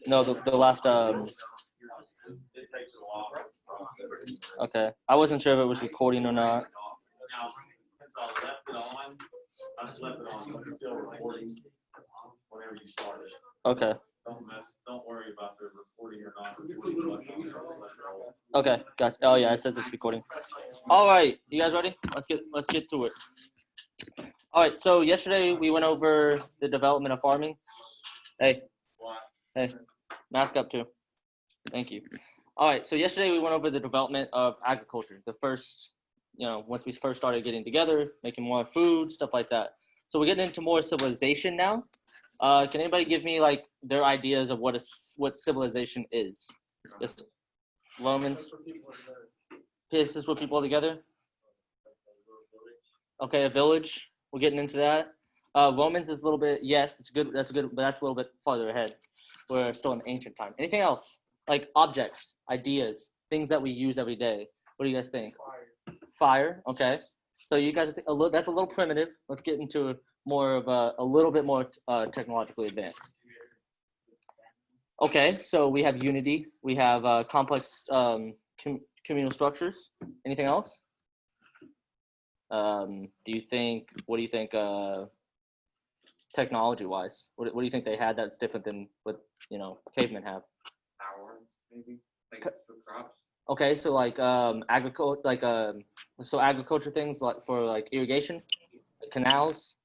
No, the last okay. I wasn't sure if it was recording or not. Now, since I left it on, I just left it on, so it's still recording whenever you start it. Okay. Don't worry about the recording or not recording button. Okay. Got. Oh yeah, it says it's recording. All right, you guys ready? Let's get through it. All right. So yesterday we went over the development of farming. Hey. Hey. Mask up too. Thank you. All right. So yesterday we went over the development of agriculture. The first, once we first started getting together, making more food, stuff like that. So we're getting into more civilization now. Can anybody give me like their ideas of what civilization is? Yes. Romans. This is what people are together. Okay, a village. We're getting into that. Romans is a little bit. Yes, it's good. That's good, but that's a little bit farther ahead. We're still in ancient time. Anything else? Like objects, ideas, things that we use every day. What do you guys think? Fire. Okay. So you guys think that's a little primitive. Let's get into more of a little bit more technologically advanced. Okay. So we have unity. We have complex communal structures. Anything else? What do you think technology-wise? What do you think they had that's different than what cavemen have? Power, maybe, like for crops. Okay, so like agriculture, like so agriculture things like for like irrigation, canals,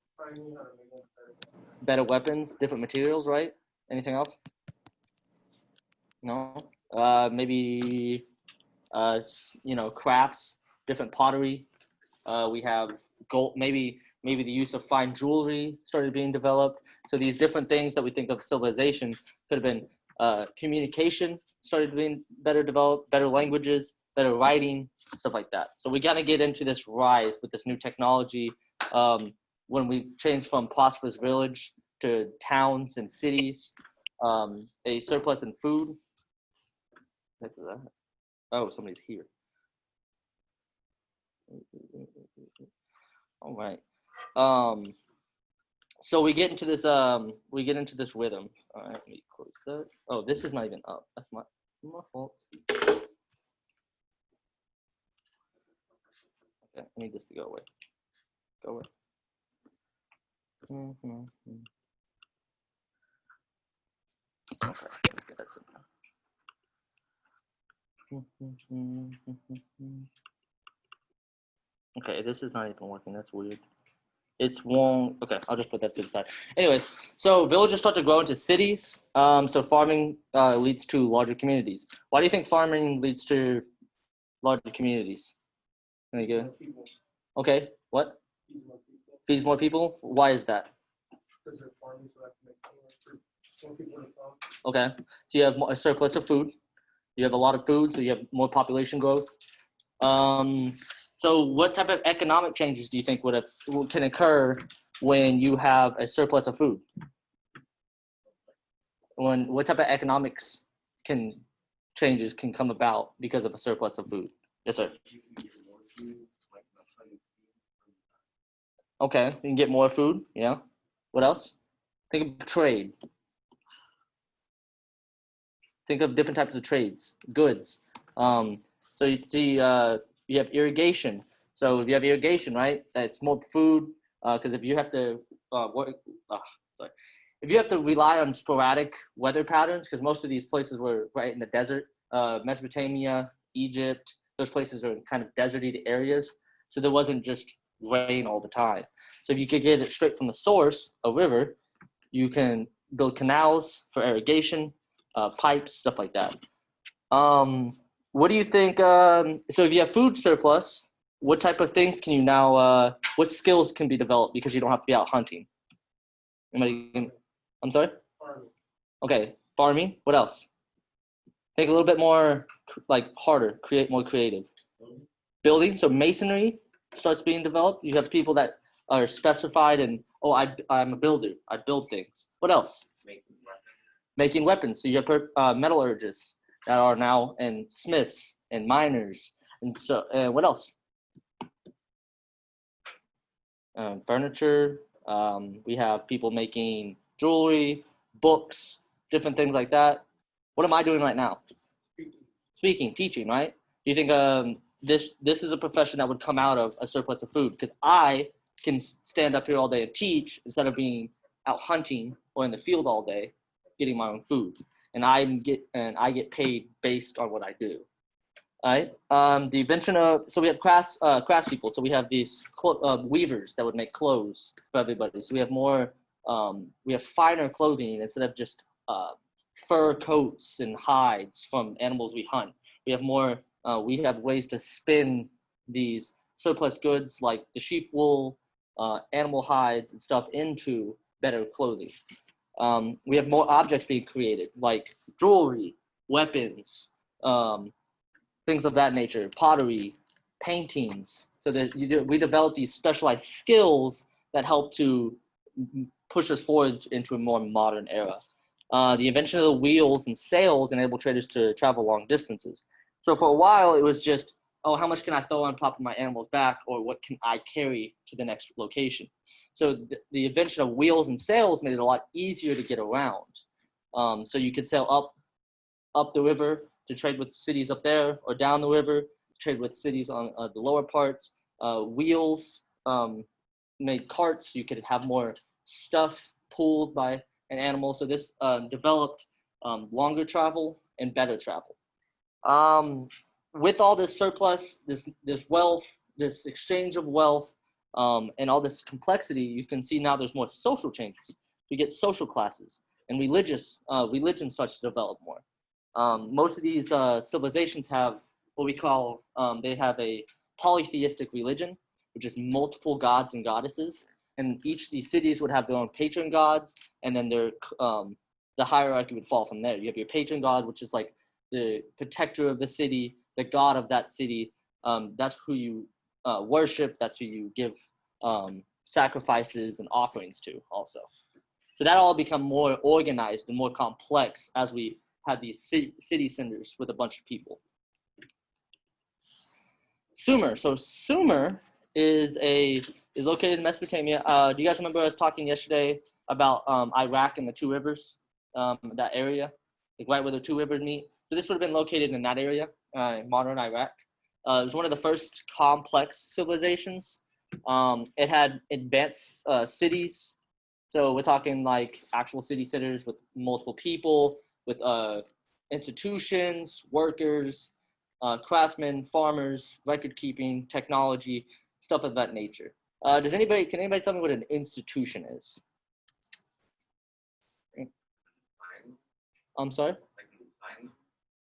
better weapons, different materials, right? Anything else? No. Maybe crafts, different pottery. We have gold. Maybe the use of fine jewelry started being developed. So these different things that we think of civilization could have been communication started being better developed, better languages, better writing, stuff like that. So we got to get into this rise with this new technology when we change from prosperous village to towns and cities, a surplus in food. Oh, somebody's here. All right. So we get into this rhythm. All right, let me close that. Oh, this is not even up. That's my fault. Okay, I need this to go away. Go away. Okay, let's get that okay, this is not even working. That's weird. It's won't. Okay, I'll just put that to the side. Anyways, so villages start to grow into cities. So farming leads to larger communities. Why do you think farming leads to larger communities? Can you go? Okay, what? Feeds more people. Why is that? Because they're farming, so that's more people to farm. Okay, so you have a surplus of food. You have a lot of food, so you have more population growth. So what type of economic changes do you think can occur when you have a surplus of food? What type of economics changes can come about because of a surplus of food? Yes, sir. Okay, you can get more food. Yeah. What else? Think of trade. Think of different types of trades, goods. So you see, you have irrigation. So if you have irrigation, right, it's more food. Because if you have to if you have to rely on sporadic weather patterns, because most of these places were right in the desert, Mesopotamia, Egypt, those places are kind of deserty areas. So there wasn't just rain all the time. So if you could get it straight from the source, a river, you can build canals for irrigation, pipes, stuff like that. What do you think? So if you have food surplus, what type of things can you now? What skills can be developed because you don't have to be out hunting? I'm sorry. Farming. Okay, farming. What else? Think a little bit more like harder. Create more creative. Building. So masonry starts being developed. You have people that are specified in. Oh, I'm a builder. I build things. What else? Making weapons. So you have metallurgists that are now and smiths and miners and so what else? Furniture. We have people making jewelry, books, different things like that. What am I doing right now? Speaking, teaching, right? Do you think this is a profession that would come out of a surplus of food? Because I can stand up here all day and teach instead of being out hunting or in the field all day, getting my own food, and I get paid based on what I do. All right. The invention of so we have crafts people. So we have these weavers that would make clothes for everybody. So we have more we have finer clothing instead of just fur coats and hides from animals we hunt. We have more. We have ways to spin these surplus goods like the sheep wool, animal hides, and stuff into better clothing. We have more objects being created like jewelry, weapons, things of that nature, pottery, paintings. So we develop these specialized skills that help to push us forward into a more modern era. The invention of the wheels and sails enabled traders to travel long distances. So for a while, it was just, oh, how much can I throw on top of my animal's back, or what can I carry to the next location? So the invention of wheels and sails made it a lot easier to get around. So you could sail up the river to trade with cities up there, or down the river, trade with cities on the lower parts. Wheels made carts. You could have more stuff pulled by an animal. So this developed longer travel and better travel. With all this surplus, this wealth, this exchange of wealth, and all this complexity, you can see now there's more social changes. We get social classes, and religion starts to develop more. Most of these civilizations have what we call, they have a polytheistic religion, which is multiple gods and goddesses. And each of these cities would have their own patron gods, and then the hierarchy would fall from there. You have your patron god, which is like the protector of the city, the god of that city. That's who you worship. That's who you give sacrifices and offerings to also. So that all become more organized and more complex as we have these city centers with a bunch of people. Sumer. So Sumer is located in Mesopotamia. Do you guys remember us talking yesterday about Iraq and the two rivers, that area, like right where the two rivers meet? So this would have been located in that area, modern Iraq. It was one of the first complex civilizations. It had advanced cities. So we're talking like actual city centers with multiple people, with institutions, workers, craftsmen, farmers, record keeping, technology, stuff of that nature. Can anybody tell me what an institution is? I'm sorry?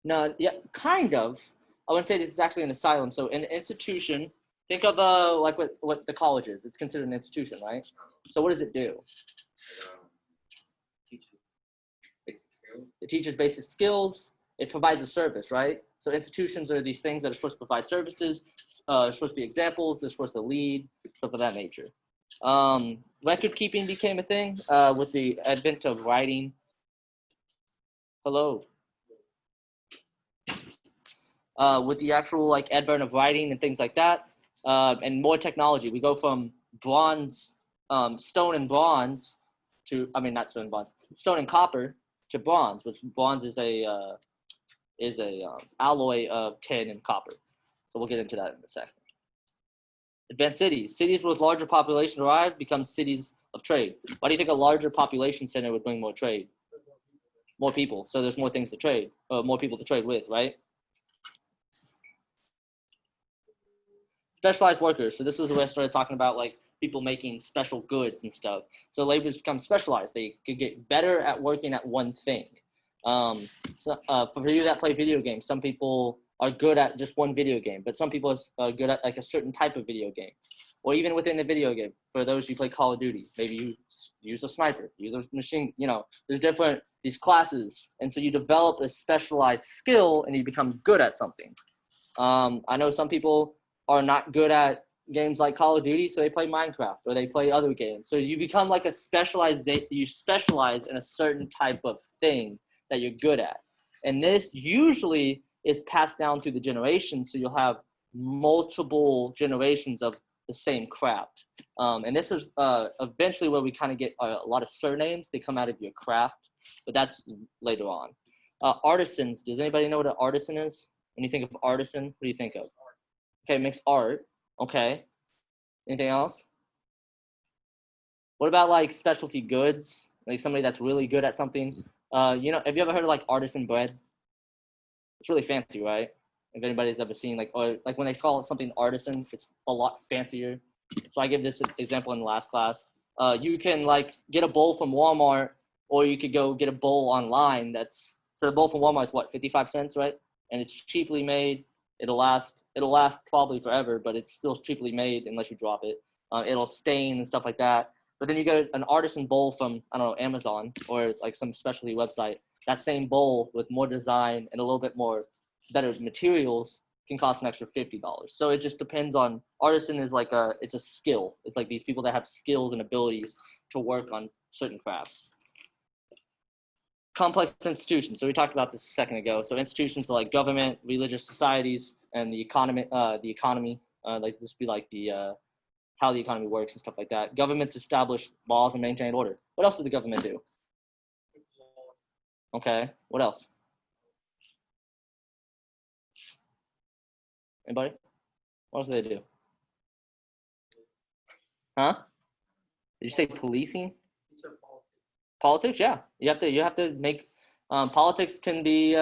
No, yeah, kind of. I wouldn't say it's exactly an asylum. So an institution, think of like what the college is. It's considered an institution, right? So what does it do? It teaches basic skills. It provides a service, right? So institutions are these things that are supposed to provide services, supposed to be examples, they're supposed to lead, stuff of that nature. Record keeping became a thing with the advent of writing. Hello. With the actual like advent of writing and things like that, and more technology. We go from bronze, stone and bronze to, I mean, not stone and bronze, stone and copper to bronze, which bronze is a alloy of tin and copper. So we'll get into that in a second. Advanced cities. Cities with larger population arrived become cities of trade. Why do you think a larger population center would bring more trade? More people. So there's more things to trade, more people to trade with, right? Specialized workers. So this is where I started talking about like people making special goods and stuff. So laborers become specialized. They could get better at working at one thing. For you that play video games, some people are good at just one video game, but some people are good at like a certain type of video game. Or even within the video game, for those who play Call of Duty, maybe you use a sniper, use a machine, there's these classes. And so you develop a specialized skill and you become good at something. I know some people are not good at games like Call of Duty, so they play Minecraft or they play other games. So you become like you specialize in a certain type of thing that you're good at. And this usually is passed down through the generations, so you'll have multiple generations of the same craft. And this is eventually where we kind of get a lot of surnames. They come out of your craft. but that's later on. Artisans, does anybody know what an artisan is? When you think of artisan, what do you think of? Okay, makes art. Okay. Anything else? What about like specialty goods? Like somebody that's really good at something. Have you ever heard of like artisan bread? It's really fancy, right? If anybody's ever seen or when they call it something artisan, it's a lot fancier. So I give this example in the last class. You can like get a bowl from Walmart, or you could go get a bowl online. So the bowl from Walmart is what, 55 cents, right? And it's cheaply made. It'll last probably forever, but it's still cheaply made unless you drop it. It'll stain and stuff like that. But then you get an artisan bowl from, I don't know, Amazon or like some specialty website. That same bowl with more design and a little bit more better materials can cost an extra $50. So it just depends on, artisan is like it's a skill. It's like these people that have skills and abilities to work on certain crafts. Complex institutions. So we talked about this a second ago. So institutions like government, religious societies, and the economy. Like this be like the how the economy works and stuff like that. Governments establish laws and maintain order. What else did the government do? Okay. What else? Anybody? What else do they do? Huh? Did you say policing? Politics, yeah. You have to make politics can be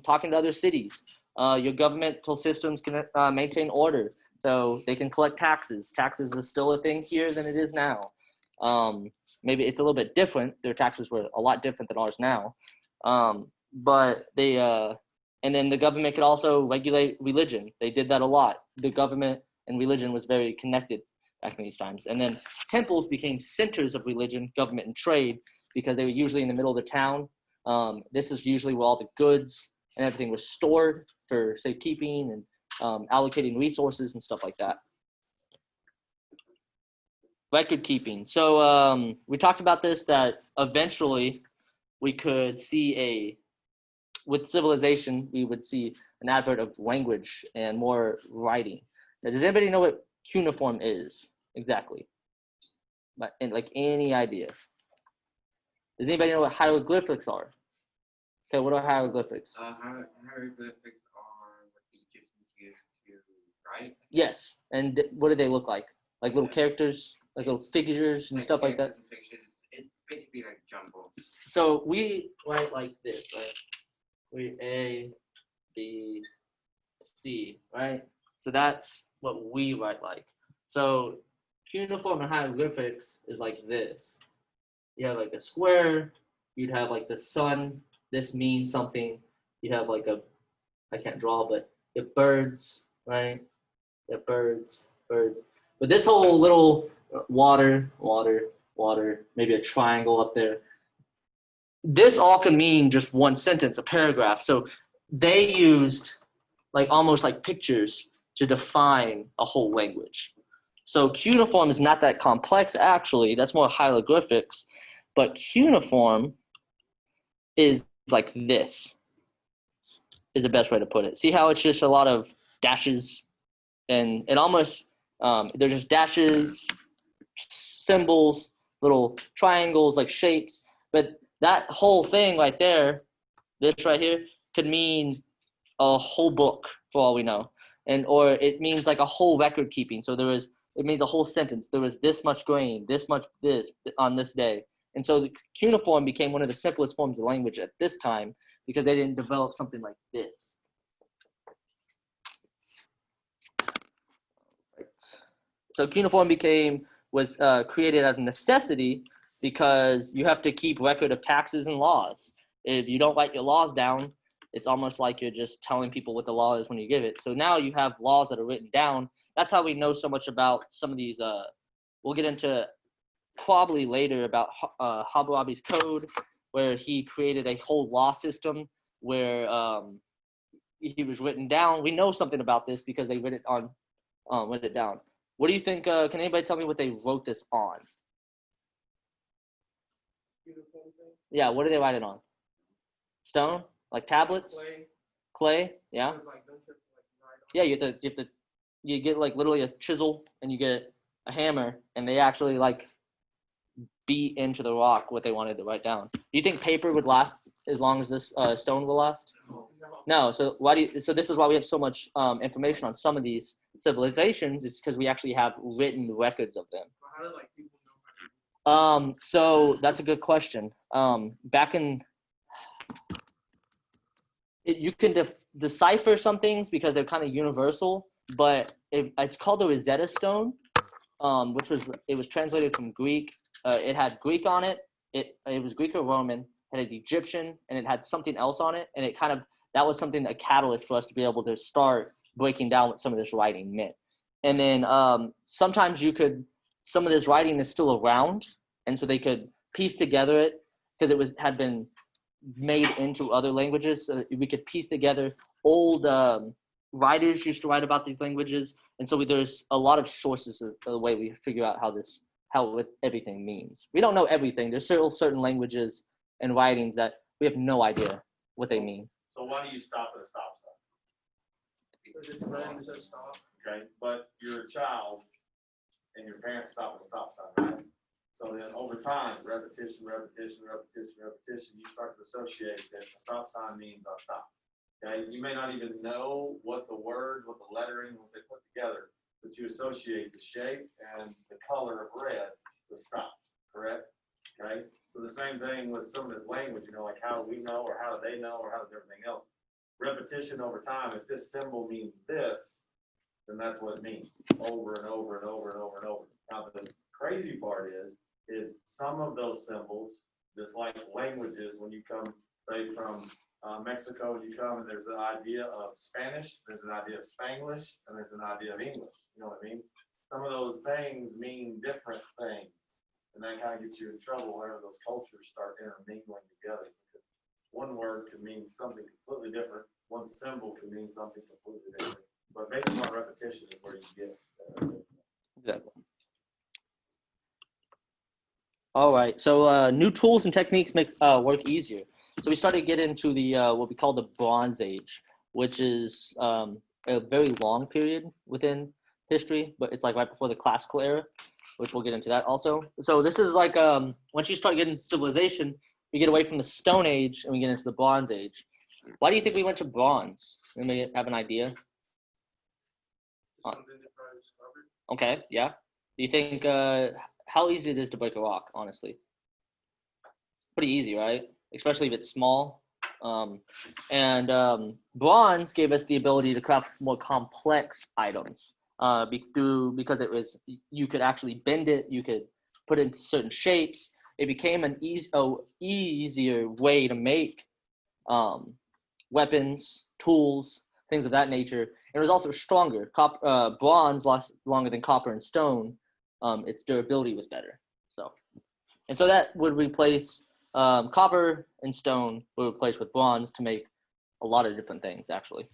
talking to other cities. Your governmental systems can maintain order, so they can collect taxes. Taxes is still a thing here than it is now. Maybe it's a little bit different. Their taxes were a lot different than ours now, but they and then the government could also regulate religion. They did that a lot. The government and religion was very connected back in these times. And then temples became centers of religion, government, and trade, because they were usually in the middle of the town. This is usually where all the goods and everything was stored for safekeeping and allocating resources and stuff like that. Record keeping. So we talked about this, that eventually we could see with civilization, we would see an advent of language and more writing. Now, does anybody know what cuneiform is exactly? And like any idea? Does anybody know what hieroglyphics are? Okay, what are hieroglyphics? Hieroglyphics are what the Egyptians used to write. Yes, and what do they look like? Like little characters, like little figures and stuff like that? It's basically like jumble. So we write like this, right? We A, B, C, right? So that's what we write like. So cuneiform and hieroglyphics is like this. You have like a square, you'd have like the sun, this means something. You have like I can't draw, but you have birds, right? You have birds. But this whole little water, maybe a triangle up there, this all can mean just one sentence, a paragraph. So they used like almost like pictures to define a whole language. So cuneiform is not that complex, actually. That's more hieroglyphics. But cuneiform is like this, is the best way to put it. See how it's just a lot of dashes, and it almost, they're just dashes, symbols, little triangles, like shapes. But that whole thing right there, this right here, could mean a whole book for all we know. Or it means like a whole record keeping. So it means a whole sentence. There was this much grain, this much this on this day. And so the cuneiform became one of the simplest forms of language at this time because they didn't develop something like this. So cuneiform was created out of necessity because you have to keep record of taxes and laws. If you don't write your laws down, it's almost like you're just telling people what the law is when you give it. So now you have laws that are written down. That's how we know so much about some of these. We'll get into probably later about Hammurabi's code, where he created a whole law system where he was written down. We know something about this because they wrote it down. What do you think? Can anybody tell me what they wrote this on? Yeah, what did they write it on? Stone? Like tablets? Clay? Yeah. Yeah, you get like literally a chisel and you get a hammer, and they actually like beat into the rock what they wanted to write down. Do you think paper would last as long as this stone will last? No. So so this is why we have so much information on some of these civilizations, is because we actually have written records of them. How did like people know? So that's a good question. Back in, you can decipher some things because they're kind of universal, but it's called the Rosetta Stone, which was translated from Greek. It had Greek on it. It was Greek or Roman. It had Egyptian, and it had something else on it, and it kind of, that was something, a catalyst for us to be able to start breaking down what some of this writing meant. And then sometimes some of this writing is still around, and so they could piece together it because had been made into other languages. So we could piece together old writers used to write about these languages, and so there's a lot of sources of the way we figure out how everything means. We don't know everything. There's still certain languages and writings that we have no idea what they mean. So why do you stop at a stop sign? Because it's red and it says stop. Okay, but you're a child and your parents stop at a stop sign, right? So then over time, repetition, you start to associate that a stop sign means I stop. Okay, you may not even know what the words, what the lettering, what they put together, but you associate the shape and the color of red with stop, correct? Okay, so the same thing with some of this language, like how do we know, or how do they know, or how does everything else? Repetition over time, if this symbol means this, then that's what it means, over and over and over and over and over. Now the crazy part is some of those symbols, just like languages, when you come, say from Mexico, and you come and there's an idea of Spanish, there's an idea of Spanglish, and there's an idea of English, you know what I mean? Some of those things mean different things, and that kind of gets you in trouble whenever those cultures start intermingling together, because one word could mean something completely different, one symbol could mean something completely different, but based on repetition is where you get Exactly. All right, so new tools and techniques make work easier. So we started to get into the what we call the Bronze Age, which is a very long period within history, but it's like right before the Classical era, which we'll get into that also. So this is like once you start getting civilization, we get away from the Stone Age and we get into the Bronze Age. Why do you think we went to bronze? Anybody have an idea? Something they probably discovered. Okay, yeah. Do you think how easy it is to break a rock, honestly? Pretty easy, right? Especially if it's small. Bronze gave us the ability to craft more complex items because you could actually bend it, you could put it into certain shapes. It became an easier way to make weapons, tools, things of that nature. And it was also stronger. Bronze lasts longer than copper and stone. Its durability was better. So that would replace copper and stone would replace with bronze to make a lot of different things, actually.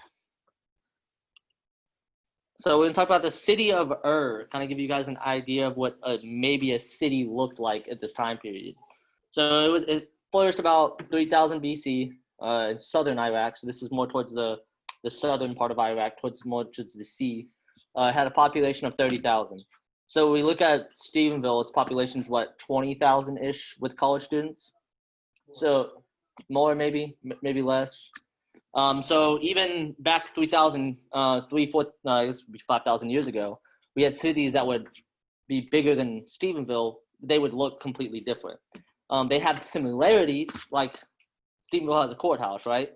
So we're going to talk about the city of Ur, kind of give you guys an idea of what maybe a city looked like at this time period. So it flourished about 3000 BC in southern Iraq. So this is more towards the southern part of Iraq, more towards the sea. It had a population of 30,000. So we look at Stephenville, its population is what, 20,000-ish with college students? So more, maybe less. So even back 3,000, 5,000 years ago, we had cities that would be bigger than Stephenville. They would look completely different. They have similarities, like Stephenville has a courthouse, right?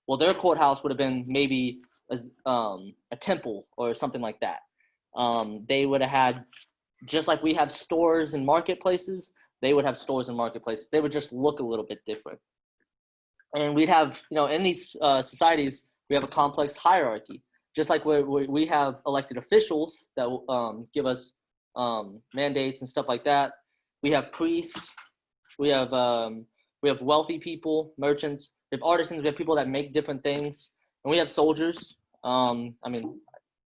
Well, their courthouse would have been maybe a temple or something like that. They would have had, just like we have stores and marketplaces, they would have stores and marketplaces. They would just look a little bit different. And we'd have, in these societies, we have a complex hierarchy. Just like we have elected officials that give us mandates and stuff like that. We have priests. We have wealthy people, merchants. We have artisans. We have people that make different things. And we have soldiers.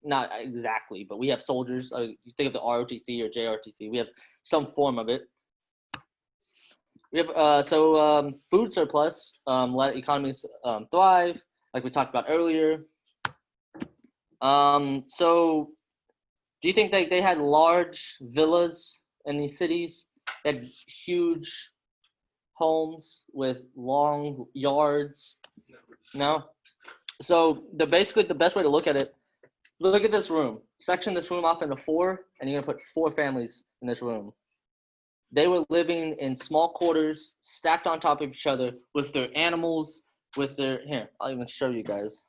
Not exactly, but we have soldiers. You think of the ROTC or JRTC. We have some form of it. We have food surplus, let economies thrive, like we talked about earlier. So do you think they had large villas in these cities? They had huge homes with long yards. No. So basically the best way to look at it, look at this room. Section this room off into 4, and you're gonna put 4 families in this room. They were living in small quarters, stacked on top of each other, with their animals, with their here. I'll even show you guys.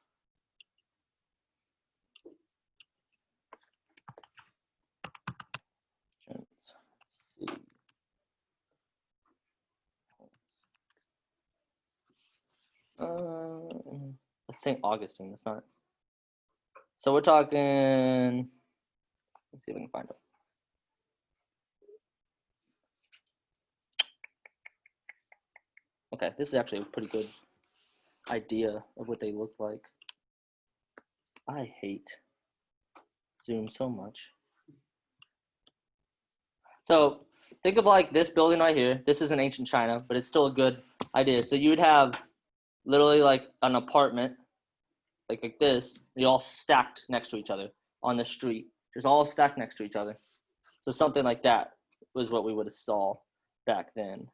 Let's see. St. Augustine. That's not. So we're talking. Let's see if I can find it. Okay, this is actually a pretty good idea of what they look like. I hate Zoom so much. So think of like this building right here. This is in ancient China, but it's still a good idea. So you would have literally like an apartment like this. They all stacked next to each other on the street. Just all stacked next to each other. So something like that was what we would have saw back then.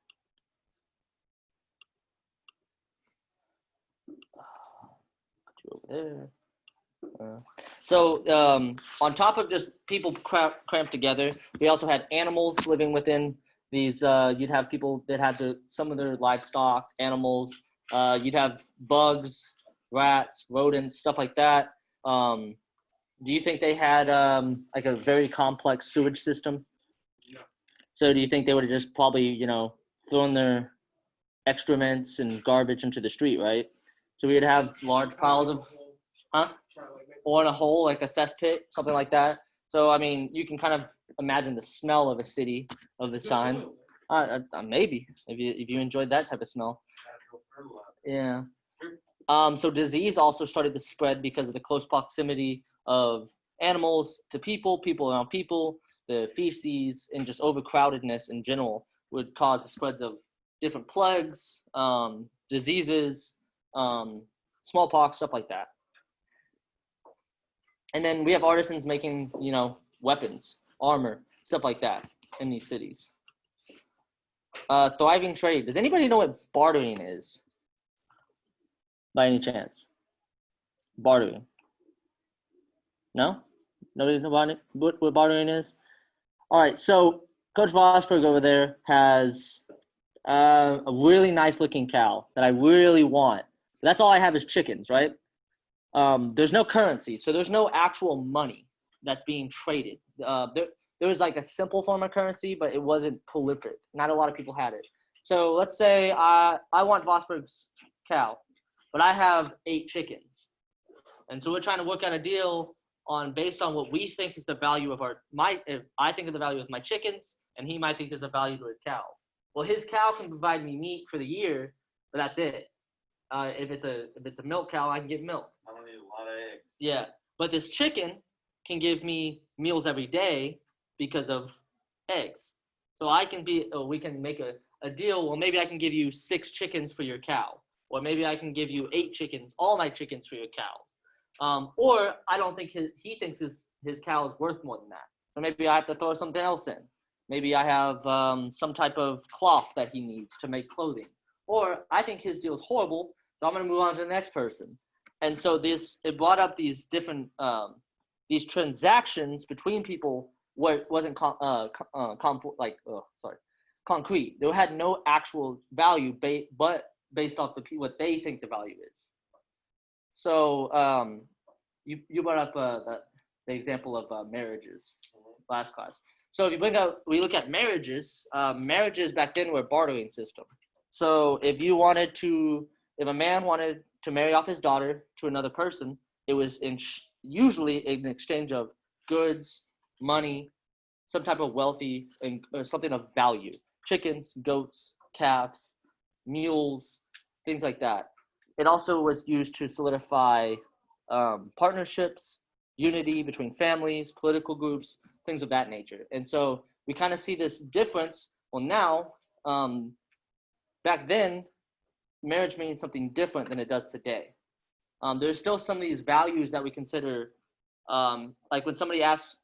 Put you over there. So on top of just people cramped together, we also had animals living within these. You'd have people that had some of their livestock, animals. You'd have bugs, rats, rodents, stuff like that. Do you think they had like a very complex sewage system? No. So do you think they would have just probably, thrown their excrements and garbage into the street, right? So we would have large piles of, or in a hole, like a cesspit, something like that. So, I mean, you can kind of imagine the smell of a city of this time. Maybe, if you enjoyed that type of smell. Yeah. So disease also started to spread because of the close proximity of animals to people around people, the feces, and just overcrowdedness in general would cause the spreads of different plagues, diseases, smallpox, stuff like that. And then we have artisans making, weapons, armor, stuff like that in these cities. Thriving trade. Does anybody know what bartering is? By any chance? Bartering. No? Nobody knows what bartering is? All right, so Coach Vosberg over there has a really nice looking cow that I really want. That's all I have is chickens, right? There's no currency, so there's no actual money that's being traded. There was like a simple form of currency, but it wasn't prolific. Not a lot of people had it. So let's say I want Vosberg's cow, but I have 8 chickens. And so we're trying to work out a deal based on what we think is the value of if I think of the value of my chickens, and he might think there's a value to his cow. Well, his cow can provide me meat for the year, but that's it. If it's a milk cow, I can get milk. I don't need a lot of eggs. Yeah, but this chicken can give me meals every day because of eggs. So we can make a deal. Well, maybe I can give you 6 chickens for your cow, or maybe I can give you 8 chickens, all my chickens for your cow. Or I don't think he thinks his cow is worth more than that. So maybe I have to throw something else in. Maybe I have some type of cloth that he needs to make clothing. Or I think his deal is horrible, so I'm going to move on to the next person. And so it brought up these different these transactions between people where it wasn't concrete. They had no actual value, but based off what they think the value is. So you brought up the example of marriages last class. So if we look at marriages, marriages back then were a bartering system. So if a man wanted to marry off his daughter to another person, it was usually in exchange of goods, money, some type of wealthy or something of value. Chickens, goats, calves, mules, things like that. It also was used to solidify partnerships, unity between families, political groups, things of that nature. And so we kind of see this difference. Well, now, back then, marriage means something different than it does today. There's still some of these values that we consider Like when somebody asks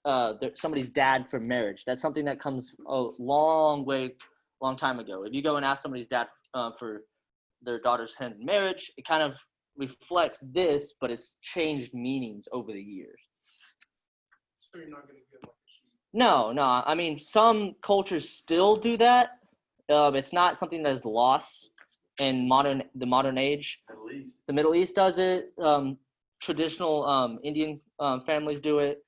somebody's dad for marriage, that's something that comes a long time ago. If you go and ask somebody's dad for their daughter's hand in marriage, it kind of reflects this, but it's changed meanings over the years. So you're not gonna get like a sheep. No. I mean, some cultures still do that. It's not something that is lost in the modern age. At least. The Middle East does it. Traditional Indian families do it.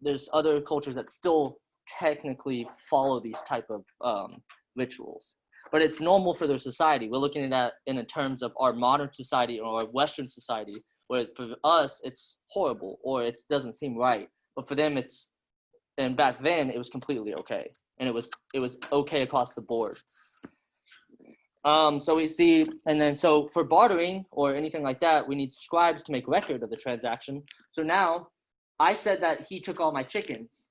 There's other cultures that still technically follow these type of rituals, but it's normal for their society. We're looking at that in terms of our modern society or our Western society, where for us it's horrible or it doesn't seem right, but for them and back then it was completely okay, and it was okay across the board. So we see, and then so for bartering or anything like that, we need scribes to make record of the transaction. So now I said that he took all my chickens,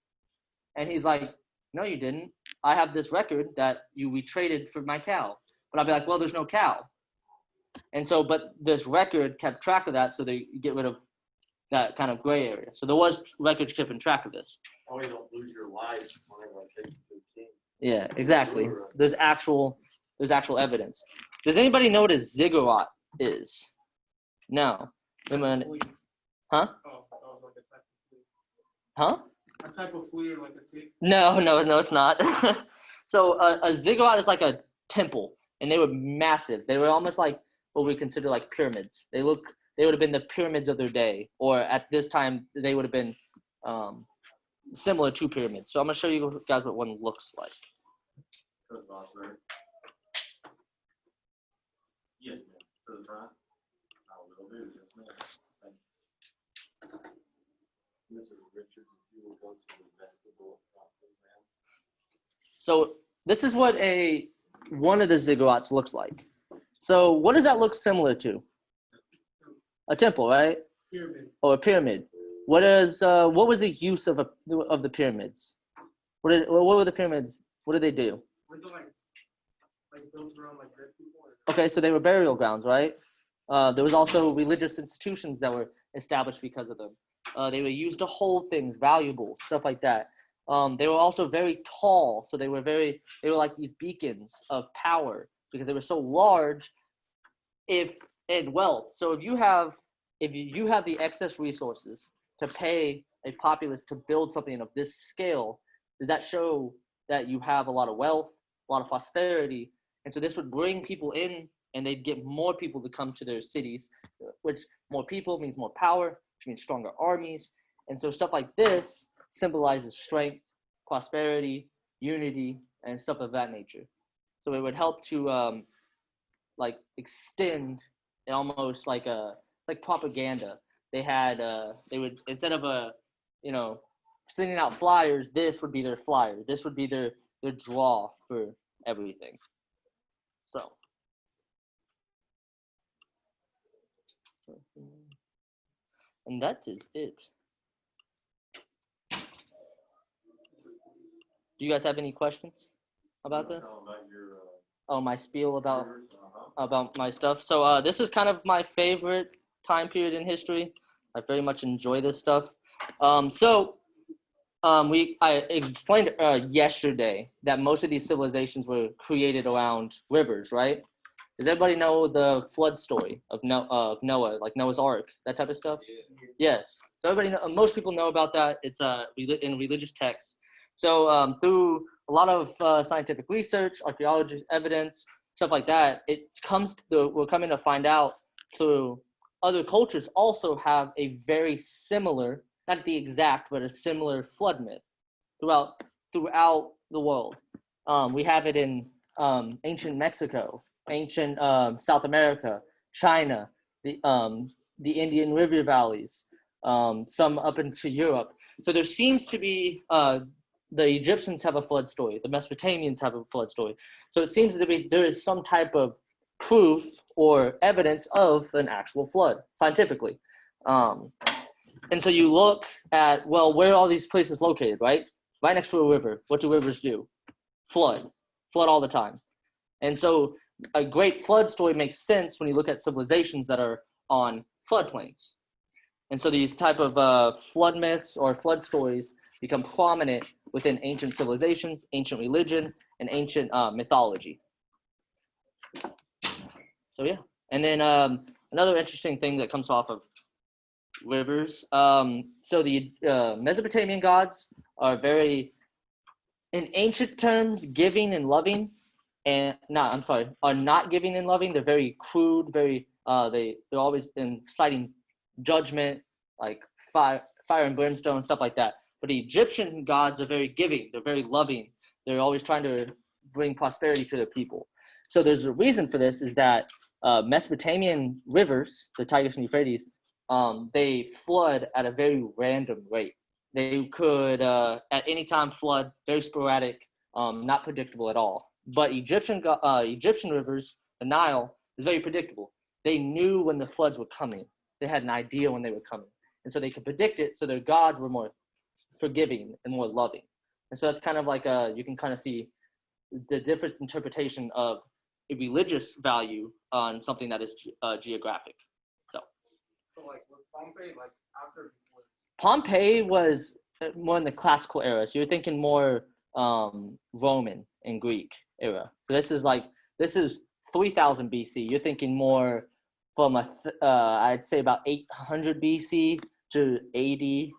and he's like, no, you didn't. I have this record that we traded for my cow. But I'll be like, well, there's no cow. And so, but this record kept track of that, so they get rid of that kind of gray area. So there was records keeping track of this. Oh, you don't lose your life whenever I take you to the king. Yeah, exactly. There's actual evidence. Does anybody know what a ziggurat is? No. Flea. Huh? Oh, that was like a type of flea. Huh? A type of flea or like a tick. No, it's not. So a ziggurat is like a temple, and they were massive. They were almost like what we consider like pyramids. They would have been the pyramids of their day, or at this time they would have been similar to pyramids. So I'm gonna show you guys what one looks like. Good, boss, right? Yes, ma'am. To the front. I will do, yes, ma'am. Thank you. Mrs. Richard, if you will go to the vestibule, please, ma'am. So this is what one of the ziggurats looks like. So what does that look similar to? A temple, right? Pyramid. Or a pyramid. What was the use of the pyramids? What were the pyramids? What did they do? Were they like built around like dead people? Okay, so they were burial grounds, right? There was also religious institutions that were established because of them. They were used to hold things, valuables, stuff like that. They were also very tall, so they were like these beacons of power because they were so large and wealth. So if you have the excess resources to pay a populace to build something of this scale, does that show that you have a lot of wealth, a lot of prosperity? And so this would bring people in, and they'd get more people to come to their cities, which more people means more power, which means stronger armies. And so stuff like this symbolizes strength, prosperity, unity, and stuff of that nature. So it would help to like extend it almost like propaganda. They would, instead of sending out flyers, this would be their flyer. This would be their draw for everything. So. And that is it. Do you guys have any questions about this? Tell 'em about your, Oh, my spiel about yours, uh-huh. about my stuff. So this is kind of my favorite time period in history. I very much enjoy this stuff. I explained yesterday that most of these civilizations were created around rivers, right? Does everybody know the flood story of Noah, like Noah's Ark, that type of stuff? Yes. So most people know about that. It's in religious text. So through a lot of scientific research, archaeology evidence, stuff like that, we're coming to find out through other cultures also have a very similar, not the exact, but a similar flood myth throughout the world. We have it in ancient Mexico, ancient South America, China, the Indian River valleys, some up into Europe. So there seems to be the Egyptians have a flood story, the Mesopotamians have a flood story. So it seems to be there is some type of proof or evidence of an actual flood scientifically. And so you look at, well, where are all these places located, right? Right next to a river. What do rivers do? Flood all the time. And so a great flood story makes sense when you look at civilizations that are on floodplains. And so these type of flood myths or flood stories become prominent within ancient civilizations, ancient religion, and ancient mythology. So yeah, and then another interesting thing that comes off of rivers. So the Mesopotamian gods are very, in ancient terms, giving and loving, and are not giving and loving. They're very crude, very they're always inciting judgment, like fire and brimstone, stuff like that. But the Egyptian gods are very giving. They're very loving. They're always trying to bring prosperity to their people. So there's a reason for this is that Mesopotamian rivers, the Tigris and Euphrates, they flood at a very random rate. They could at any time flood, very sporadic, not predictable at all. But Egyptian rivers, the Nile, is very predictable. They knew when the floods were coming. They had an idea when they were coming, and so they could predict it. So their gods were more forgiving and more loving. And so that's kind of like you can kind of see the different interpretation of a religious value on something that is geographic. So like with Pompeii, like after. Pompeii was more in the classical era. So you're thinking more Roman and Greek era. So this is 3000 BC. You're thinking more from I'd say about 800 BC to 80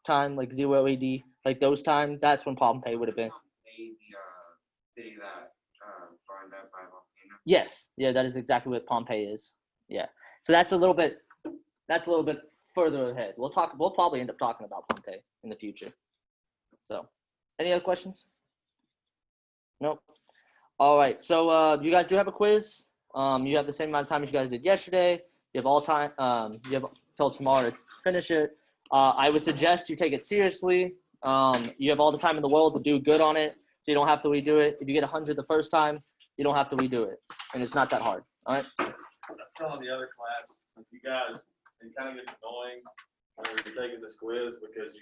time, like 0 AD, like those time. That's when Pompeii would have been. Pompeii, the city that burned up by volcano. Yes, yeah, that is exactly what Pompeii is. Yeah, so that's a little bit further ahead. We'll probably end up talking about Pompeii in the future. So, any other questions? Nope. All right. So you guys do have a quiz. You have the same amount of time as you guys did yesterday. You have all time. You have till tomorrow to finish it. I would suggest you take it seriously. You have all the time in the world to do good on it, so you don't have to redo it. If you get 100 the first time, you don't have to redo it, and it's not that hard. All right. I'm telling the other class, if you guys, it kind of gets annoying whenever you're taking this quiz because